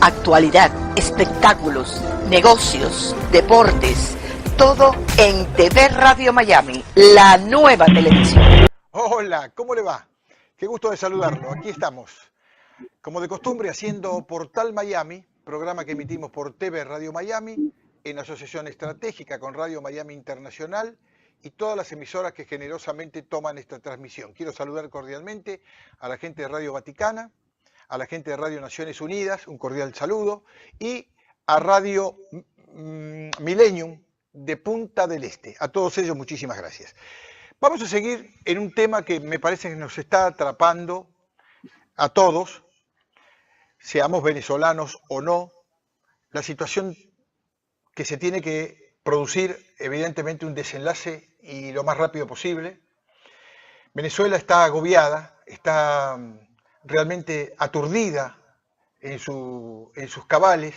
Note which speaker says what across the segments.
Speaker 1: Actualidad, espectáculos, negocios, deportes, todo en TV Radio Miami, la nueva televisión.
Speaker 2: Hola, ¿cómo le va? Qué gusto de saludarlo. Aquí estamos, como de costumbre, haciendo Portal Miami, programa que emitimos por TV Radio Miami, en asociación estratégica con Radio Miami Internacional y todas las emisoras que generosamente toman esta transmisión. Quiero saludar cordialmente a la gente de Radio Vaticana, a la gente de Radio Naciones Unidas, un cordial saludo, y a Radio Millennium de Punta del Este. A todos ellos, muchísimas gracias. Vamos a seguir en un tema que me parece que nos está atrapando a todos, seamos venezolanos o no, la situación que se tiene que producir, evidentemente, un desenlace y lo más rápido posible. Venezuela está agobiada, está realmente aturdida en sus cabales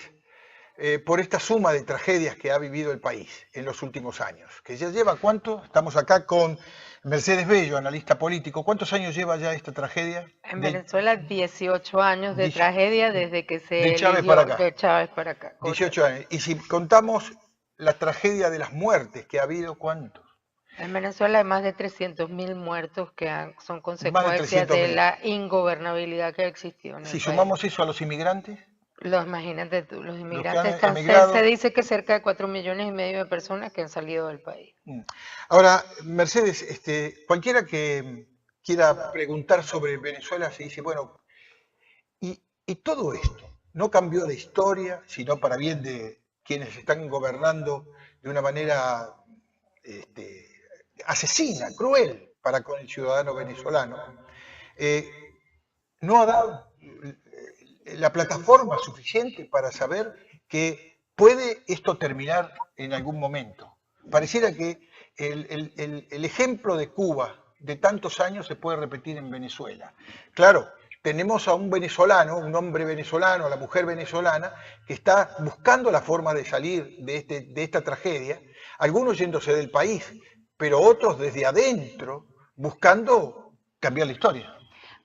Speaker 2: por esta suma de tragedias que ha vivido el país en los últimos años. Que ya lleva, ¿cuánto? Estamos acá con Mercedes Bello, analista político. ¿Cuántos años lleva ya esta tragedia?
Speaker 3: En Venezuela 18 años de tragedia desde que se
Speaker 2: de Chávez para acá.
Speaker 3: De Chávez para acá.
Speaker 2: 18 años. Y si contamos la tragedia de las muertes que ha habido, ¿cuántos?
Speaker 3: En Venezuela hay más de 300.000 muertos que son consecuencias de la ingobernabilidad que ha existido en el
Speaker 2: Si
Speaker 3: país.
Speaker 2: sumamos eso a los inmigrantes.
Speaker 3: Imagínate tú, los inmigrantes se dice que cerca de 4,5 millones de personas que han salido del país.
Speaker 2: Ahora, Mercedes, cualquiera que quiera preguntar sobre Venezuela se dice, bueno, y todo esto no cambió la historia, sino para bien de quienes están gobernando de una manera asesina, cruel para con el ciudadano venezolano, no ha dado la plataforma suficiente para saber que puede esto terminar en algún momento. Pareciera que el ejemplo de Cuba de tantos años se puede repetir en Venezuela. Claro, tenemos a un venezolano, un hombre venezolano, a la mujer venezolana, que está buscando la forma de salir de esta tragedia, algunos yéndose del país, pero otros desde adentro buscando cambiar la historia.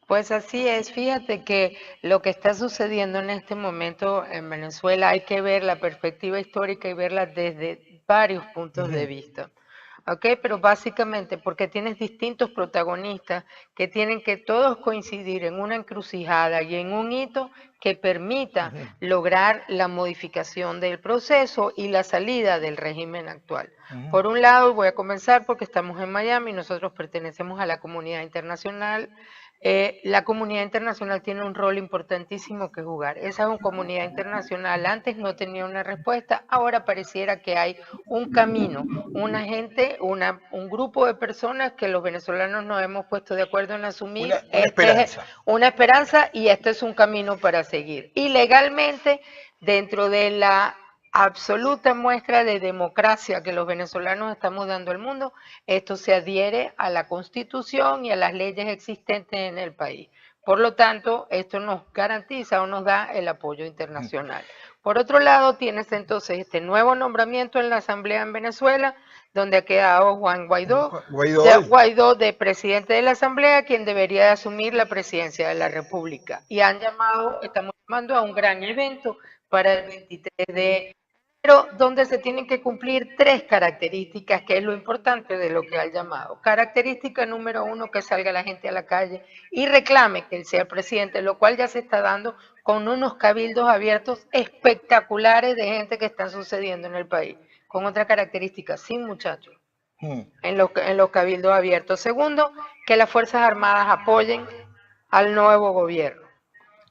Speaker 3: Pues así es, fíjate que lo que está sucediendo en este momento en Venezuela hay que ver la perspectiva histórica y verla desde varios puntos de vista. ¿Ok? Pero básicamente porque tienes distintos protagonistas que tienen que todos coincidir en una encrucijada y en un hito que permita lograr la modificación del proceso y la salida del régimen actual. Por un lado, voy a comenzar porque estamos en Miami, nosotros pertenecemos a la comunidad internacional. La comunidad internacional tiene un rol importantísimo que jugar. Esa comunidad internacional antes no tenía una respuesta, ahora pareciera que hay un camino, una gente, un grupo de personas que los venezolanos nos hemos puesto de acuerdo en asumir. Una esperanza y este es un camino para seguir. Y legalmente, dentro de la absoluta muestra de democracia que los venezolanos estamos dando al mundo, esto se adhiere a la Constitución y a las leyes existentes en el país. Por lo tanto, esto nos garantiza o nos da el apoyo internacional. Por otro lado, tienes entonces este nuevo nombramiento en la Asamblea en Venezuela, donde ha quedado Juan Guaidó de presidente de la Asamblea, quien debería de asumir la presidencia de la República. Y estamos llamando a un gran evento para el 23 de enero, donde se tienen que cumplir 3 características, que es lo importante de lo que ha llamado. Característica número 1, que salga la gente a la calle y reclame que él sea el presidente, lo cual ya se está dando con unos cabildos abiertos espectaculares de gente que está sucediendo en el país. Con otra característica, sin muchachos, en los cabildos abiertos. Segundo, que las Fuerzas Armadas apoyen al nuevo gobierno.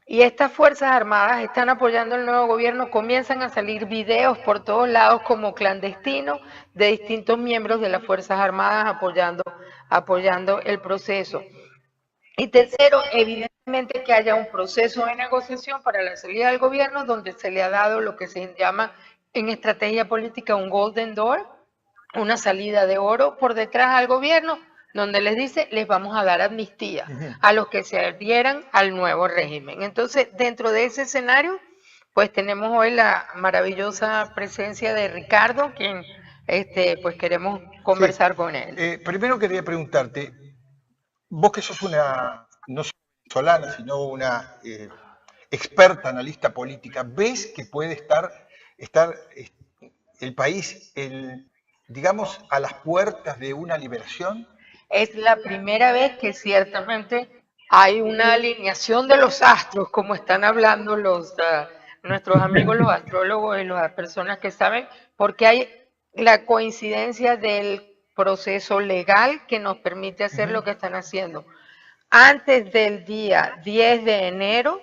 Speaker 3: Y estas Fuerzas Armadas están apoyando al nuevo gobierno, comienzan a salir videos por todos lados como clandestinos de distintos miembros de las Fuerzas Armadas apoyando el proceso. Y tercero, evidentemente que haya un proceso de negociación para la salida del gobierno donde se le ha dado lo que se llama en estrategia política un golden door, una salida de oro por detrás al gobierno, donde les dice, les vamos a dar amnistía a los que se adhieran al nuevo régimen. Entonces, dentro de ese escenario, pues tenemos hoy la maravillosa presencia de Ricardo, quien pues queremos conversar con él.
Speaker 2: Primero quería preguntarte, vos que sos no solo venezolana, sino una experta analista política, ¿ves que puede estar el país, digamos, a las puertas de una liberación?
Speaker 3: Es la primera vez que ciertamente hay una alineación de los astros, como están hablando nuestros amigos los astrólogos y las personas que saben, porque hay la coincidencia del proceso legal que nos permite hacer lo que están haciendo. Antes del día 10 de enero,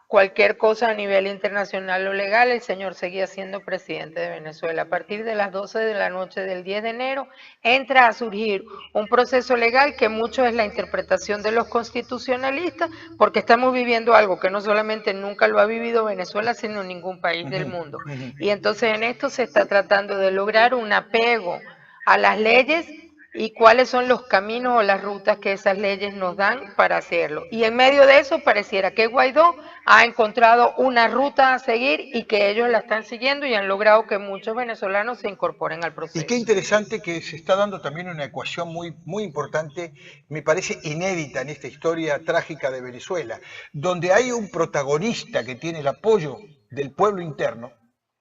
Speaker 3: cualquier cosa a nivel internacional o legal, el señor seguía siendo presidente de Venezuela. A partir de las 12 de la noche del 10 de enero, entra a surgir un proceso legal que mucho es la interpretación de los constitucionalistas, porque estamos viviendo algo que no solamente nunca lo ha vivido Venezuela, sino ningún país del mundo. Y entonces en esto se está tratando de lograr un apego a las leyes y cuáles son los caminos o las rutas que esas leyes nos dan para hacerlo. Y en medio de eso pareciera que Guaidó ha encontrado una ruta a seguir y que ellos la están siguiendo y han logrado que muchos venezolanos se incorporen al proceso.
Speaker 2: Y qué interesante que se está dando también una ecuación muy, muy importante, me parece inédita en esta historia trágica de Venezuela, donde hay un protagonista que tiene el apoyo del pueblo interno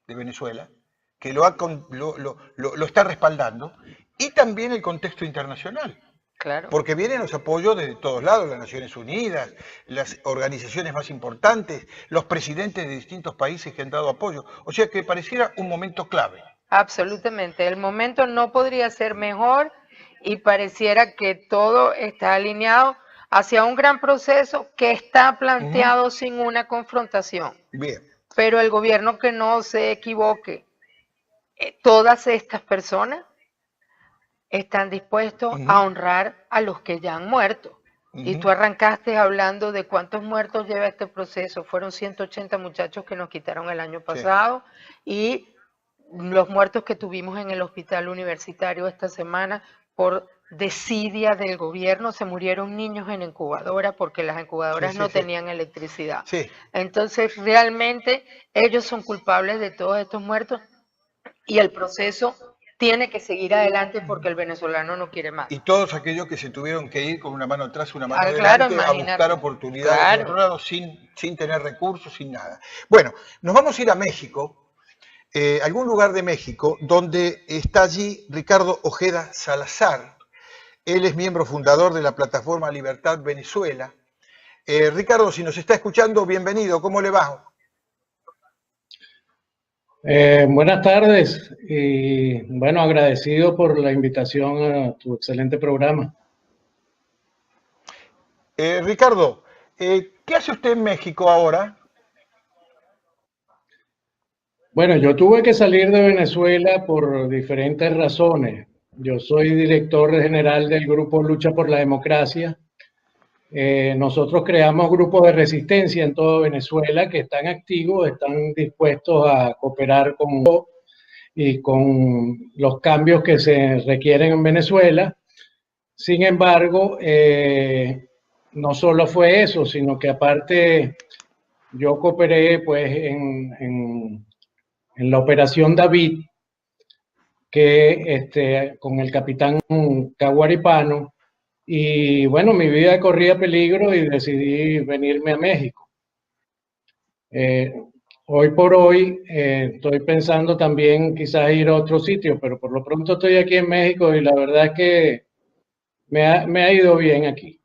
Speaker 2: de Venezuela, que lo está respaldando, y también el contexto internacional.
Speaker 3: Claro.
Speaker 2: Porque vienen los apoyos de todos lados, las Naciones Unidas, las organizaciones más importantes, los presidentes de distintos países que han dado apoyo. O sea que pareciera un momento clave.
Speaker 3: Absolutamente. El momento no podría ser mejor y pareciera que todo está alineado hacia un gran proceso que está planteado sin una confrontación.
Speaker 2: Bien.
Speaker 3: Pero el gobierno que no se equivoque, todas estas personas están dispuestos a honrar a los que ya han muerto. Y tú arrancaste hablando de cuántos muertos lleva este proceso. Fueron 180 muchachos que nos quitaron el año pasado y los muertos que tuvimos en el hospital universitario esta semana por desidia del gobierno. Se murieron niños en incubadora porque las incubadoras no tenían electricidad. Entonces realmente ellos son culpables de todos estos muertos y el proceso tiene que seguir adelante porque el venezolano no quiere más.
Speaker 2: Y todos aquellos que se tuvieron que ir con una mano atrás, una mano adelante, a buscar oportunidades en otro lado sin tener recursos, sin nada. Bueno, nos vamos a ir a México, algún lugar de México, donde está allí Ricardo Ojeda Salazar. Él es miembro fundador de la plataforma Libertad Venezuela. Ricardo, si nos está escuchando, bienvenido, ¿cómo le va?
Speaker 4: Buenas tardes y bueno, agradecido por la invitación a tu excelente programa.
Speaker 2: Ricardo, ¿qué hace usted en México ahora?
Speaker 4: Bueno, yo tuve que salir de Venezuela por diferentes razones. Yo soy director general del grupo Lucha por la Democracia. Nosotros creamos grupos de resistencia en toda Venezuela que están activos, están dispuestos a cooperar con y con los cambios que se requieren en Venezuela. Sin embargo, no solo fue eso, sino que aparte yo cooperé pues en la Operación David, que con el capitán Caguaripano. Y bueno, mi vida corría peligro y decidí venirme a México. Hoy por hoy estoy pensando también quizás ir a otro sitio, pero por lo pronto estoy aquí en México y la verdad es que me ha ido bien aquí.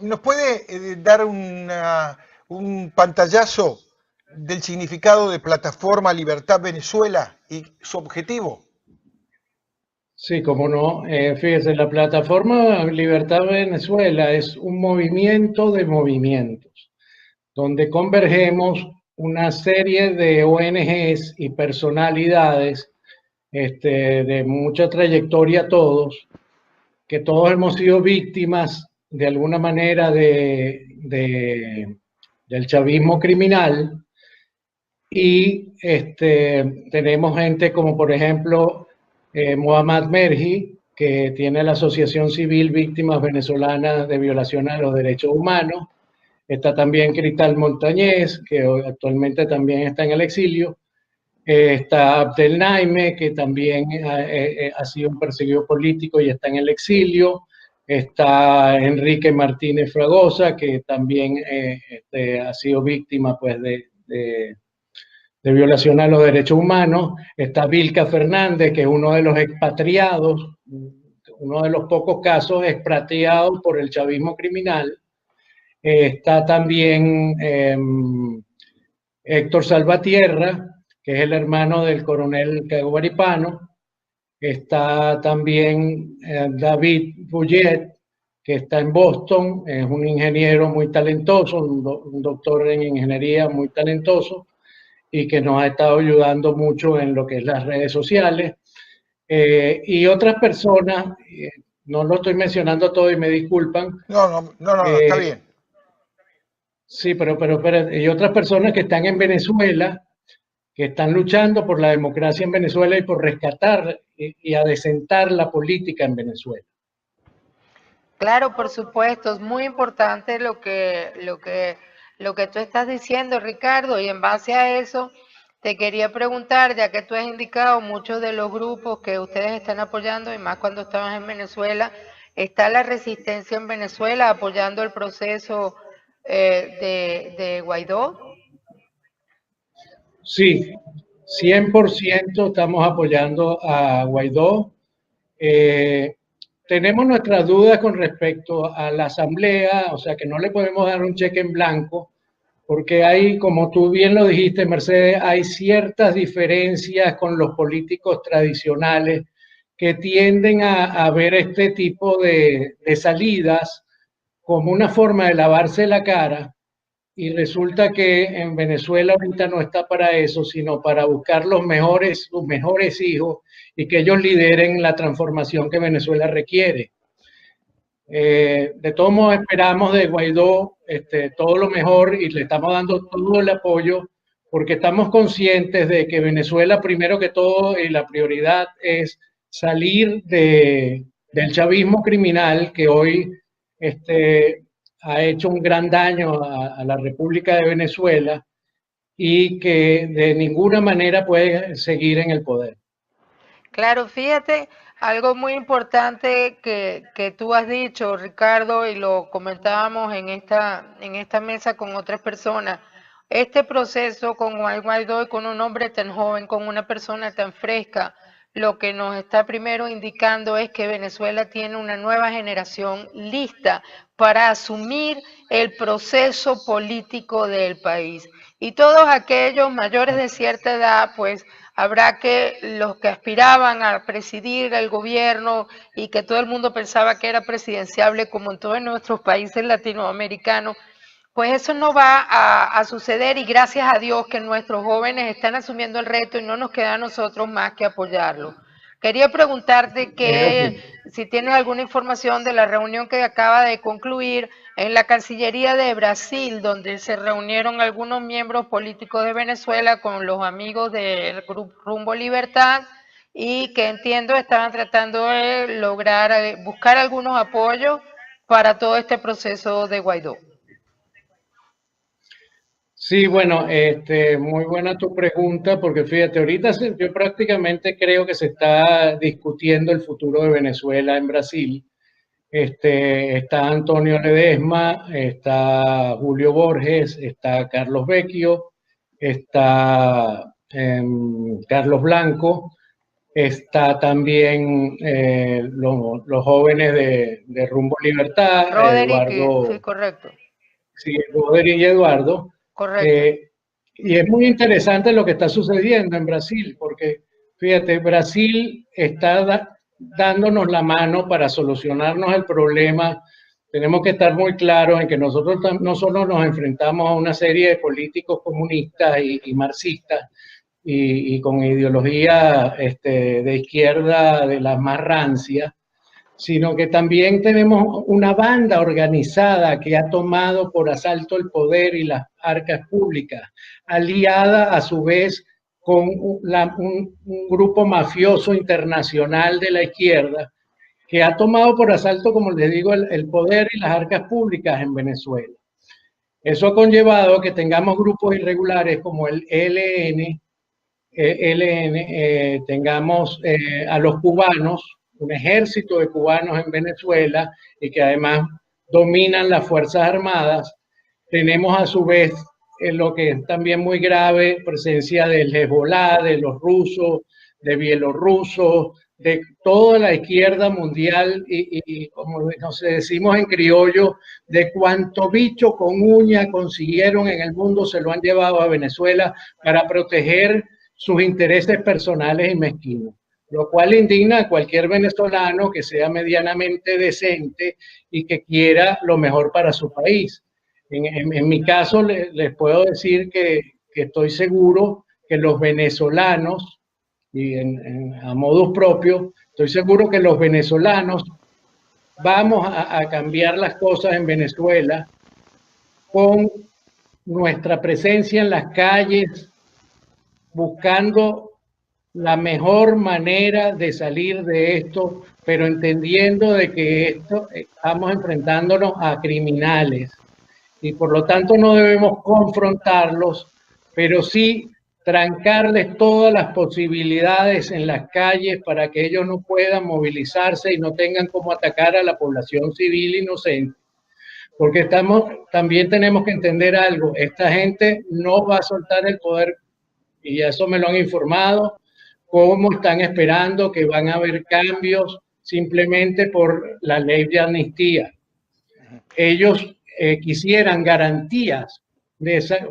Speaker 2: ¿Nos puede dar un pantallazo del significado de Plataforma Libertad Venezuela y su objetivo?
Speaker 4: Sí, cómo no. Fíjese, la Plataforma Libertad Venezuela es un movimiento de movimientos, donde convergemos una serie de ONGs y personalidades de mucha trayectoria todos, que todos hemos sido víctimas de alguna manera del chavismo criminal y tenemos gente como por ejemplo Muhammad Merhi, que tiene la Asociación Civil Víctimas Venezolanas de Violaciones de los Derechos Humanos. Está también Cristal Montañez, que actualmente también está en el exilio. Está Abdel Naime, que también ha sido un perseguido político y está en el exilio. está Enrique Martínez Fragosa, que también ha sido víctima pues, de violación a los derechos humanos, está Vilca Fernández, que es uno de los expatriados, uno de los pocos casos expatriados por el chavismo criminal, está también Héctor Salvatierra, que es el hermano del coronel Caguaripano, está también David Bouillet, que está en Boston, es un ingeniero muy talentoso, un doctor en ingeniería muy talentoso, y que nos ha estado ayudando mucho en lo que es las redes sociales. Y otras personas, no lo estoy mencionando todo y me disculpan.
Speaker 2: No, está bien.
Speaker 4: Sí, pero y otras personas que están en Venezuela, que están luchando por la democracia en Venezuela y por rescatar y adecentar la política en Venezuela.
Speaker 3: Claro, por supuesto, es muy importante lo que tú estás diciendo, Ricardo, y en base a eso te quería preguntar, ya que tú has indicado muchos de los grupos que ustedes están apoyando, y más cuando estabas en Venezuela, ¿está la resistencia en Venezuela apoyando el proceso de Guaidó?
Speaker 4: Sí, 100% estamos apoyando a Guaidó. Tenemos nuestras dudas con respecto a la asamblea, o sea que no le podemos dar un cheque en blanco, porque hay, como tú bien lo dijiste, Mercedes, hay ciertas diferencias con los políticos tradicionales que tienden a ver este tipo de salidas como una forma de lavarse la cara, y resulta que en Venezuela ahorita no está para eso, sino para buscar sus mejores hijos y que ellos lideren la transformación que Venezuela requiere. De todos modos esperamos de Guaidó todo lo mejor y le estamos dando todo el apoyo porque estamos conscientes de que Venezuela primero que todo y la prioridad es salir del chavismo criminal que hoy ha hecho un gran daño a la República de Venezuela y que de ninguna manera puede seguir en el poder.
Speaker 3: Claro, fíjate, algo muy importante que tú has dicho, Ricardo, y lo comentábamos en esta mesa con otras personas, este proceso con Guaidó y con un hombre tan joven, con una persona tan fresca, lo que nos está primero indicando es que Venezuela tiene una nueva generación lista para asumir el proceso político del país. Y todos aquellos mayores de cierta edad, pues habrá que los que aspiraban a presidir el gobierno y que todo el mundo pensaba que era presidenciable como en todos nuestros países latinoamericanos, pues eso no va a suceder y gracias a Dios que nuestros jóvenes están asumiendo el reto y no nos queda a nosotros más que apoyarlo. Quería preguntarte si tienes alguna información de la reunión que acaba de concluir en la Cancillería de Brasil, donde se reunieron algunos miembros políticos de Venezuela con los amigos del Grupo Rumbo Libertad y que entiendo estaban tratando de lograr, buscar algunos apoyos para todo este proceso de Guaidó.
Speaker 4: Sí, bueno, muy buena tu pregunta, porque fíjate, ahorita yo prácticamente creo que se está discutiendo el futuro de Venezuela en Brasil. Está Antonio Ledesma, está Julio Borges, está Carlos Vecchio, está Carlos Blanco, está también los jóvenes de Rumbo Libertad,
Speaker 3: Roderick,
Speaker 4: Eduardo.
Speaker 3: sí, correcto.
Speaker 4: Sí, Roderick y Eduardo.
Speaker 3: Correcto.
Speaker 4: Y es muy interesante lo que está sucediendo en Brasil, porque fíjate, Brasil está dándonos la mano para solucionarnos el problema. Tenemos que estar muy claros en que nosotros no solo nos enfrentamos a una serie de políticos comunistas y marxistas y con ideología de izquierda de las más rancias, sino que también tenemos una banda organizada que ha tomado por asalto el poder y las arcas públicas, aliada a su vez con un grupo mafioso internacional de la izquierda que ha tomado por asalto, como les digo, el poder y las arcas públicas en Venezuela. Eso ha conllevado que tengamos grupos irregulares como el ELN, tengamos a los cubanos, un ejército de cubanos en Venezuela y que además dominan las Fuerzas Armadas. Tenemos a su vez lo que es también muy grave, presencia del Hezbolá, de los rusos, de bielorrusos, de toda la izquierda mundial y como nos decimos en criollo, de cuánto bicho con uña consiguieron en el mundo se lo han llevado a Venezuela para proteger sus intereses personales y mezquinos, lo cual indigna a cualquier venezolano que sea medianamente decente y que quiera lo mejor para su país. En mi caso les puedo decir que estoy seguro que los venezolanos, y a modo propio, estoy seguro que los venezolanos vamos a cambiar las cosas en Venezuela con nuestra presencia en las calles, buscando la mejor manera de salir de esto, pero entendiendo de que estamos enfrentándonos a criminales y por lo tanto no debemos confrontarlos, pero sí trancarles todas las posibilidades en las calles para que ellos no puedan movilizarse y no tengan cómo atacar a la población civil inocente. Porque también tenemos que entender algo, esta gente no va a soltar el poder, y eso me lo han informado, como están esperando que van a haber cambios simplemente por la ley de amnistía. Ellos quisieran garantías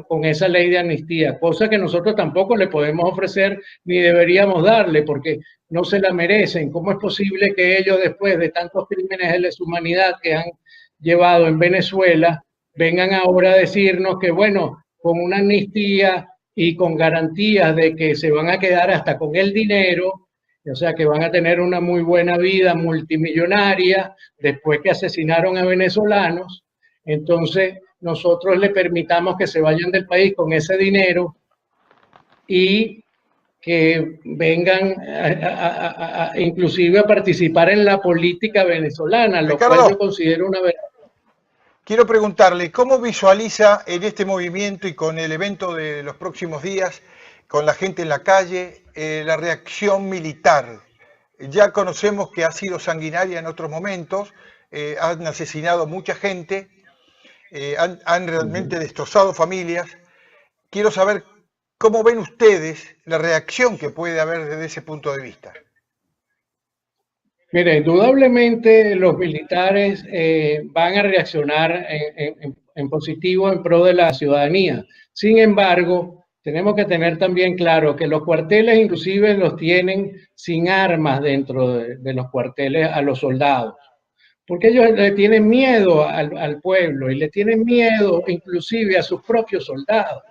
Speaker 4: con esa ley de amnistía, cosa que nosotros tampoco le podemos ofrecer ni deberíamos darle porque no se la merecen. ¿Cómo es posible que ellos, después de tantos crímenes de lesa humanidad que han llevado en Venezuela, vengan ahora a decirnos que, bueno, con una amnistía y con garantías de que se van a quedar hasta con el dinero, o sea, que van a tener una muy buena vida multimillonaria después que asesinaron a venezolanos? Entonces nosotros le permitamos que se vayan del país con ese dinero y que vengan inclusive a participar en la política venezolana, lo
Speaker 2: Ricardo,
Speaker 4: cual yo considero una verdad.
Speaker 2: Quiero preguntarle, ¿cómo visualiza en este movimiento y con el evento de los próximos días, con la gente en la calle, la reacción militar? Ya conocemos que ha sido sanguinaria en otros momentos, han asesinado mucha gente, han realmente destrozado familias. Quiero saber cómo ven ustedes la reacción que puede haber desde ese punto de vista.
Speaker 4: Mira, indudablemente los militares van a reaccionar en positivo en pro de la ciudadanía. Sin embargo, tenemos que tener también claro que los cuarteles inclusive los tienen sin armas dentro de los cuarteles a los soldados. Porque ellos le tienen miedo al pueblo y le tienen miedo inclusive a sus propios soldados.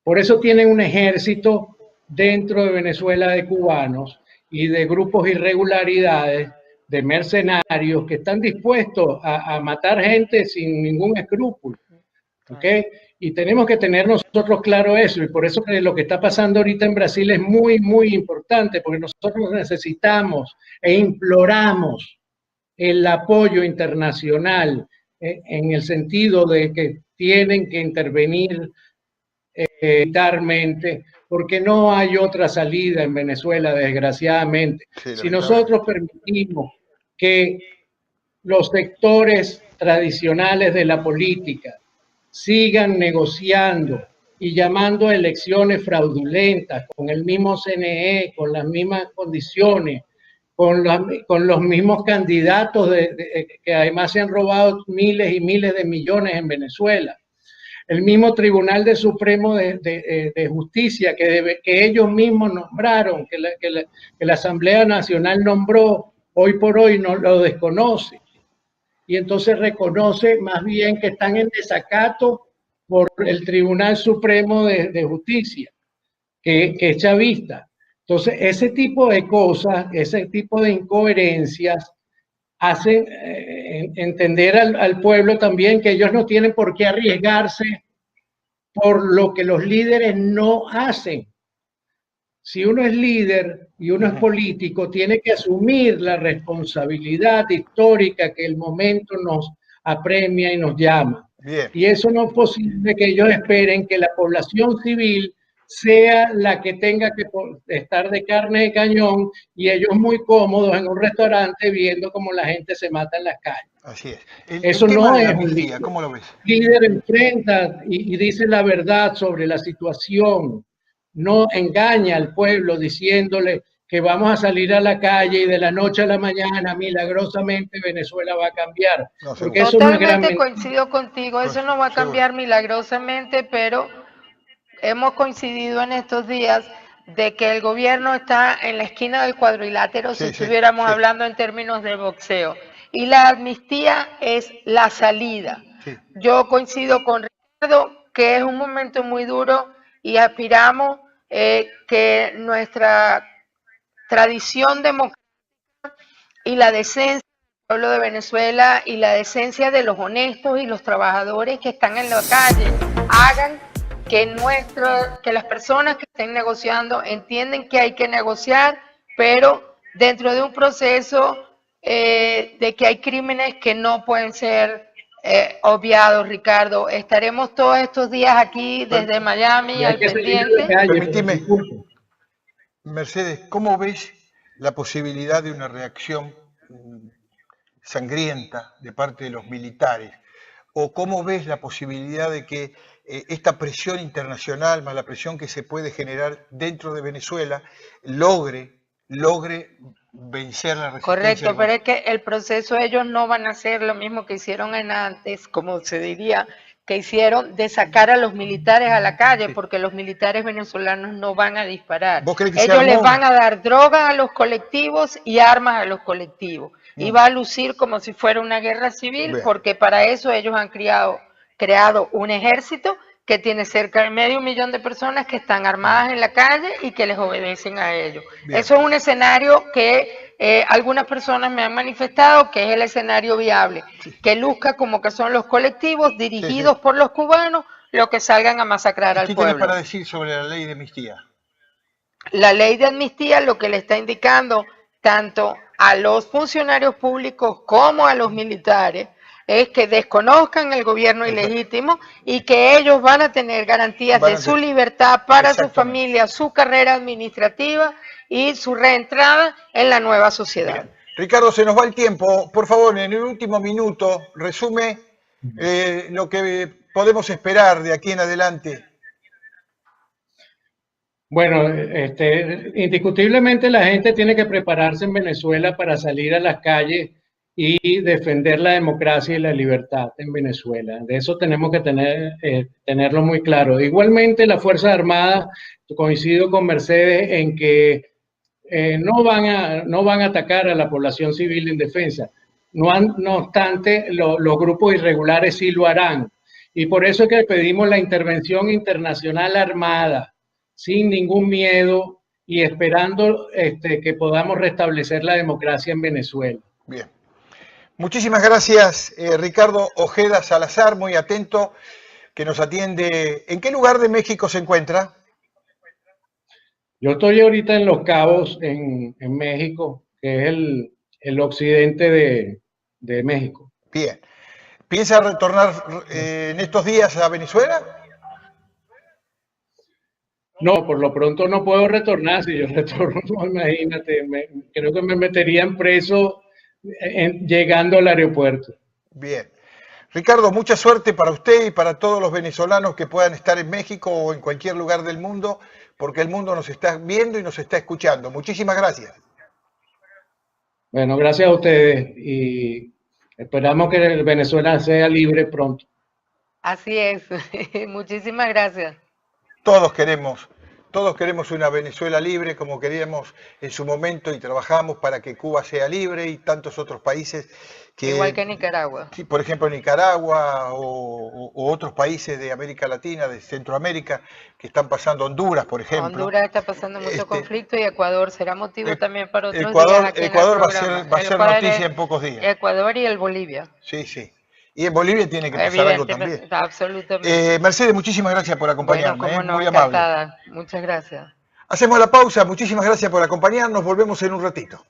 Speaker 4: Por eso tienen un ejército dentro de Venezuela de cubanos y de grupos irregularidades, de mercenarios que están dispuestos a matar gente sin ningún escrúpulo. ¿Okay? Y tenemos que tener nosotros claro eso, y por eso que lo que está pasando ahorita en Brasil es muy, muy importante, porque nosotros necesitamos e imploramos el apoyo internacional en el sentido de que tienen que intervenir militarmente, porque no hay otra salida en Venezuela, desgraciadamente. Sí, si nosotros permitimos que los sectores tradicionales de la política sigan negociando y llamando a elecciones fraudulentas con el mismo CNE, con las mismas condiciones, con los mismos candidatos que además se han robado miles y miles de millones en Venezuela. El mismo Tribunal Supremo de Justicia que ellos mismos nombraron, que la Asamblea Nacional nombró, hoy por hoy no lo desconoce. Y entonces reconoce más bien que están en desacato por el Tribunal Supremo de Justicia, que es chavista. Entonces, ese tipo de cosas, ese tipo de incoherencias hacen entender al pueblo también que ellos no tienen por qué arriesgarse por lo que los líderes no hacen. Si uno es líder y uno es político, tiene que asumir la responsabilidad histórica que el momento nos apremia y nos llama. Bien. Y eso no es posible que ellos esperen que la población civil sea la que tenga que estar de carne de cañón y ellos muy cómodos en un restaurante viendo cómo la gente se mata en las calles.
Speaker 2: Así es.
Speaker 4: Eso
Speaker 2: tema
Speaker 4: no
Speaker 2: de la
Speaker 4: es un
Speaker 2: amnistía,
Speaker 4: líder.
Speaker 2: ¿cómo lo ves?
Speaker 4: Líder enfrenta y dice la verdad sobre la situación, no engaña al pueblo diciéndole que vamos a salir a la calle y de la noche a la mañana milagrosamente Venezuela va a cambiar.
Speaker 2: No,
Speaker 4: Porque
Speaker 2: seguro.
Speaker 4: eso es una gran
Speaker 3: Totalmente
Speaker 4: mentira.
Speaker 3: coincido contigo, eso no va a
Speaker 2: Seguro.
Speaker 3: cambiar milagrosamente, pero hemos coincidido en estos días de que el gobierno está en la esquina del cuadrilátero si estuviéramos hablando en términos de boxeo. Y la amnistía es la salida.
Speaker 2: Sí.
Speaker 3: Yo coincido con Ricardo que es un momento muy duro y aspiramos que nuestra tradición democrática y la decencia del pueblo de Venezuela y la decencia de los honestos y los trabajadores que están en la calle hagan que las personas que estén negociando entienden que hay que negociar, pero dentro de un proceso de que hay crímenes que no pueden ser obviados, Ricardo. Estaremos todos estos días aquí desde Miami al pendiente.
Speaker 2: Permíteme, Mercedes, ¿cómo ves la posibilidad de una reacción sangrienta de parte de los militares? ¿O cómo ves la posibilidad de que esta presión internacional, más la presión que se puede generar dentro de Venezuela, logre vencer la resistencia?
Speaker 3: Correcto, pero es que el proceso ellos no van a hacer lo mismo que hicieron antes, como se diría, que hicieron de sacar a los militares a la calle, porque los militares venezolanos no van a disparar. Ellos les van a dar drogas a los colectivos y armas a los colectivos. Y va a lucir como si fuera una guerra civil, porque para eso ellos han creado un ejército que tiene cerca de 500.000 de personas que están armadas en la calle y que les obedecen a ellos. Eso es un escenario que algunas personas me han manifestado que es el escenario viable, que luzca como que son los colectivos dirigidos por los cubanos los que salgan a masacrar al pueblo.
Speaker 2: ¿Qué tienes para decir sobre la ley de amnistía?
Speaker 3: La ley de amnistía lo que le está indicando tanto a los funcionarios públicos como a los militares es que desconozcan el gobierno ilegítimo y que ellos van a tener garantías de su libertad para su familia, su carrera administrativa y su reentrada en la nueva sociedad.
Speaker 2: Bien. Ricardo, se nos va el tiempo. Por favor, en el último minuto, resume lo que podemos esperar de aquí en adelante.
Speaker 4: Bueno, indiscutiblemente la gente tiene que prepararse en Venezuela para salir a las calles y defender la democracia y la libertad en Venezuela. De eso tenemos que tenerlo muy claro. Igualmente, las Fuerzas Armadas, coincido con Mercedes en que no van a atacar a la población civil en defensa. No obstante, los grupos irregulares sí lo harán. Y por eso es que pedimos la intervención internacional armada, sin ningún miedo y esperando que podamos restablecer la democracia en Venezuela.
Speaker 2: Bien. Muchísimas gracias, Ricardo Ojeda Salazar, muy atento, que nos atiende. ¿En qué lugar de México se encuentra?
Speaker 4: Yo estoy ahorita en Los Cabos, en México, que es el occidente de México.
Speaker 2: Bien. ¿Piensa retornar en estos días a Venezuela?
Speaker 4: No, por lo pronto no puedo retornar. Si yo retorno, imagínate, creo que me meterían preso llegando al aeropuerto.
Speaker 2: Bien. Ricardo, mucha suerte para usted y para todos los venezolanos que puedan estar en México o en cualquier lugar del mundo, porque el mundo nos está viendo y nos está escuchando. Muchísimas gracias.
Speaker 4: Bueno, gracias a ustedes y esperamos que Venezuela sea libre pronto.
Speaker 3: Así es. Muchísimas gracias.
Speaker 2: Todos queremos una Venezuela libre como queríamos en su momento y trabajamos para que Cuba sea libre y tantos otros países que...
Speaker 3: Igual que Nicaragua.
Speaker 2: Sí, por ejemplo, Nicaragua o otros países de América Latina, de Centroamérica, que están pasando, Honduras, por ejemplo.
Speaker 3: Honduras está pasando mucho conflicto y Ecuador será motivo también para otros
Speaker 2: Ecuador,
Speaker 3: días aquí
Speaker 2: Ecuador va a ser noticia en pocos días.
Speaker 3: Ecuador y el Bolivia.
Speaker 2: Sí, sí. Y en Bolivia tiene que pasar algo también.
Speaker 3: Absolutamente.
Speaker 2: Mercedes, muchísimas gracias por acompañarme.
Speaker 3: Bueno, cómo no,
Speaker 2: muy amable.
Speaker 3: encantada. Muchas gracias.
Speaker 2: Hacemos la pausa. Muchísimas gracias por acompañarnos. Volvemos en un ratito.